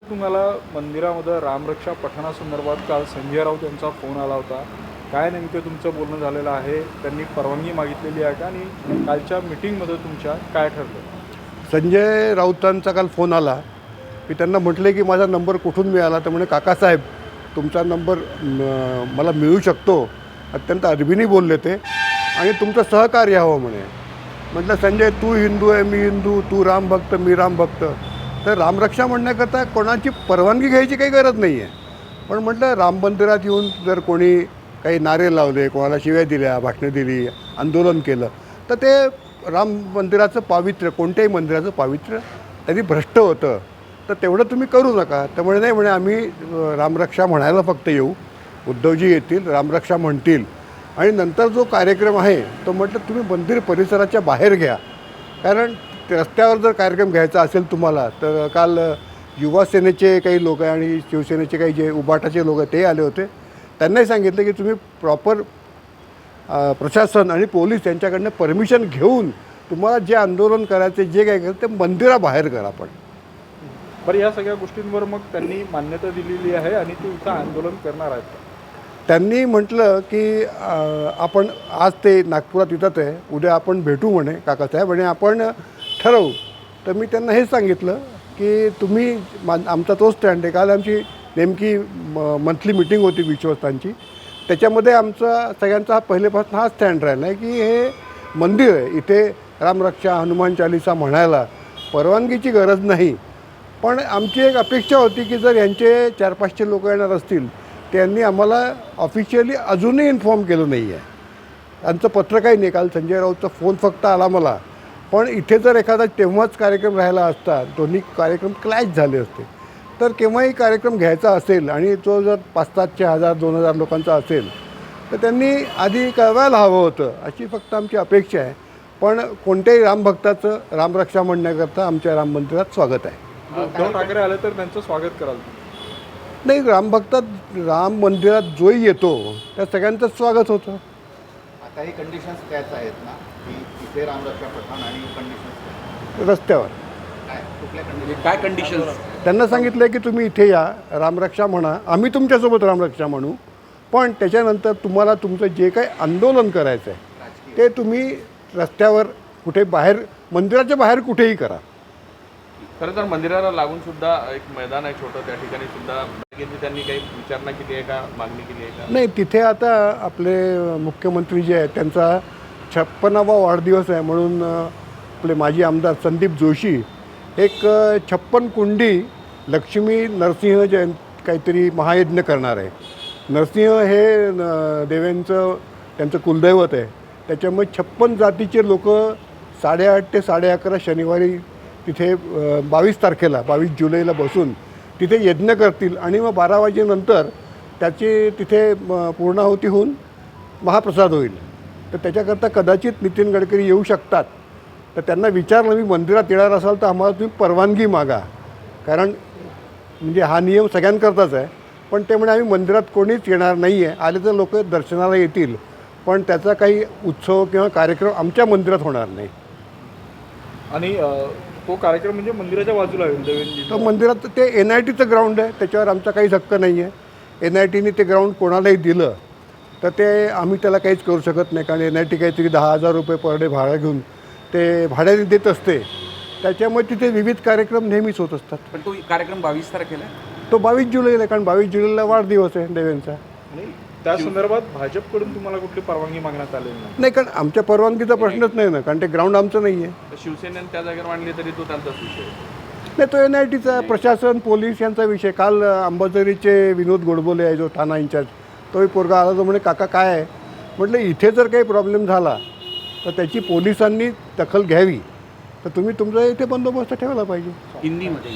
तुम्हाला मंदिरामध्ये रामरक्षा पठणासंदर्भात काल संजय राऊत यांचा फोन आला होता. काय नेमकं तुमचं बोलणं झालेलं आहे? त्यांनी परवानगी मागितलेली आहे का? आणि कालच्या मीटिंगमध्ये तुमच्या काय ठरलं? संजय राऊतांचा काल फोन आला. मी त्यांना म्हटले की माझा नंबर कुठून मिळाला, तर म्हणे काकासाहेब तुमचा नंबर मला मिळू शकतो. अत्यंत अरबीनी बोलले ते आणि तुमचं सहकार्य हवं म्हणे. म्हटलं संजय तू हिंदू आहे मी हिंदू, तू रामभक्त मी रामभक्त, तर रामरक्षा म्हणण्याकरता कोणाची परवानगी घ्यायची काही गरज नाही आहे. पण म्हटलं राम मंदिरात येऊन जर कोणी काही नारे लावले, कोणाला शिव्या दिल्या, भाषणं दिली, आंदोलन केलं, तर ते राम मंदिराचं पावित्र्य, कोणत्याही मंदिराचं पावित्र्य त्यांनी भ्रष्ट होतं. तर तेवढं तुम्ही करू नका. त्यामुळे नाही म्हणे आम्ही रामरक्षा म्हणायला फक्त येऊ, उद्धवजी येतील, रामरक्षा म्हणतील आणि नंतर जो कार्यक्रम आहे तो म्हटलं तुम्ही मंदिर परिसराच्या बाहेर घ्या. कारण रस्त्यावर जर कार्यक्रम घ्यायचा असेल तुम्हाला, तर काल युवा सेनेचे काही लोक आणि शिवसेनेचे काही जे उबाटाचे लोक ते आले होते. त्यांनाही सांगितलं की तुम्ही प्रॉपर प्रशासन आणि पोलीस यांच्याकडनं परमिशन घेऊन तुम्हाला जे आंदोलन करायचे, जे काय करायचं ते मंदिराबाहेर करा. पण बरं, या सगळ्या गोष्टींवर मग त्यांनी मान्यता दिलेली आहे आणि ते इथं आंदोलन करणार आहेत का? त्यांनी म्हटलं की आपण आज ते नागपुरात येतात आहे, उद्या आपण भेटू म्हणे काकासाहेब आणि आपण ठरवू. तर मी त्यांना हेच सांगितलं की तुम्ही आमचा तोच स्टँड आहे. काल आमची नेमकी मंथली मीटिंग होती विश्वस्तांची. त्याच्यामध्ये आमचा सगळ्यांचा हा पहिलेपासून हा स्टँड राहिला आहे की हे मंदिर आहे, इथे रामरक्षा हनुमान चालीसा म्हणायला परवानगीची गरज नाही. पण आमची एक अपेक्षा होती की जर यांचे 400-500 लोक येणार असतील, त्यांनी आम्हाला ऑफिशियली अजूनही इन्फॉर्म केलं नाही आहे. त्यांचं पत्र काही नाही. काल संजय राऊतचा फोन फक्त आला मला. पण इथे जर एखादा तेव्हाच कार्यक्रम राहिला असता, दोन्ही कार्यक्रम क्लॅश झाले असते, तर केव्हाही कार्यक्रम घ्यायचा असेल आणि तो जर 500-700, 1000-2000 लोकांचा असेल, तर त्यांनी आधी कळवायला हवं होतं, अशी फक्त आमची अपेक्षा आहे. पण कोणत्याही रामभक्ताचं रामरक्षा म्हणण्याकरता आमच्या राम मंदिरात स्वागत आहे. उद्धव ठाकरे आले तर त्यांचं स्वागत कराल? नाही, रामभक्तात राम मंदिरात जोही येतो त्या सगळ्यांचं स्वागत होतं. आता ही कंडिशन्स त्याच आहेत ना की इथे रामरक्षा पठण आणि कंडिशन्स रस्त्यावर कुठल्या कंडिशन काय कंडिशन्स? त्यांना सांगितलं आहे की तुम्ही इथे या, रामरक्षा म्हणा, आम्ही तुमच्यासोबत रामरक्षा म्हणू. पण त्याच्यानंतर तुम्हाला तुमचं जे काही आंदोलन करायचं आहे ते तुम्ही रस्त्यावर कुठे बाहेर, मंदिराच्या बाहेर कुठेही करा. खरं तर मंदिराला लागून सुद्धा एक मैदान आहे छोटं, त्या ठिकाणी सुद्धा त्यांनी काही विचारणा केली आहे का, मागणी केली आहे का? नाही, तिथे आता आपले मुख्यमंत्री जे आहेत त्यांचा 56वा वाढदिवस आहे म्हणून आपले माजी आमदार संदीप जोशी एक 56 कुंडी लक्ष्मी नरसिंह काहीतरी महायज्ञ करणार आहे. नरसिंह हे देवांचं त्यांचं कुलदैवत आहे. त्याच्यामुळे 56 जातीचे लोक 8:30 ते 11:30 शनिवारी तिथे 22 तारखेला 22 जुलैला बसून तिथे यज्ञ करतील आणि मग 12 वाजेनंतर त्याची तिथे पूर्णाहुती होऊन महाप्रसाद होईल. तर त्याच्याकरता कदाचित नितीन गडकरी येऊ शकतात. तर त्यांना विचारलं, मी मंदिरात येणार असाल तर आम्हाला तुम्ही परवानगी मागा, कारण म्हणजे हा नियम सगळ्यांकरताच आहे. पण ते म्हणे आम्ही मंदिरात कोणीच येणार नाही आहे, आले तर लोक दर्शनाला येतील, पण त्याचा काही उत्सव किंवा कार्यक्रम आमच्या मंदिरात होणार नाही. आणि तो कार्यक्रम म्हणजे मंदिराच्या बाजूला होईल देवेंद्रजी? तर मंदिरात ते NITचं ग्राउंड आहे, त्याच्यावर आमचा काहीच हक्क नाही आहे. NITने ते ग्राउंड कोणालाही दिलं तर ते आम्ही त्याला काहीच करू शकत नाही, कारण NIT काहीतरी 10,000 रुपये पर डे भाडं घेऊन ते भाड्याने देत असते. त्याच्यामुळे तिथे विविध कार्यक्रम नेहमीच होत असतात. पण तो कार्यक्रम 22 तारखेला आहे. तो 22 जुलैला, कारण 22 जुलैला वाढदिवस आहे देवेंचा. आणि त्या संदर्भात भाजपकडून तुम्हाला कुठली परवानगी मागण्यात आलेली नाही? नाही, कारण आमच्या परवानगीचा प्रश्नच नाही ना, कारण ते ग्राउंड आमचं नाही आहे. तर शिवसेनेने त्या जागेवर मांडली तरी तो त्यांचाच विषय आहे. नाही, तो NITचा प्रशासन पोलीस यांचा विषय. काल अंबाझरीचे विनोद गोडबोले आहे जो ठाणा इंचार्ज, तोही पोरगा आला, तो म्हणे काका काय आहे. म्हटलं इथे जर काही प्रॉब्लेम झाला तर त्याची पोलिसांनी दखल घ्यावी. तर तुम्ही तुमचा इथे बंदोबस्त ठेवला पाहिजे. हिंदीमध्ये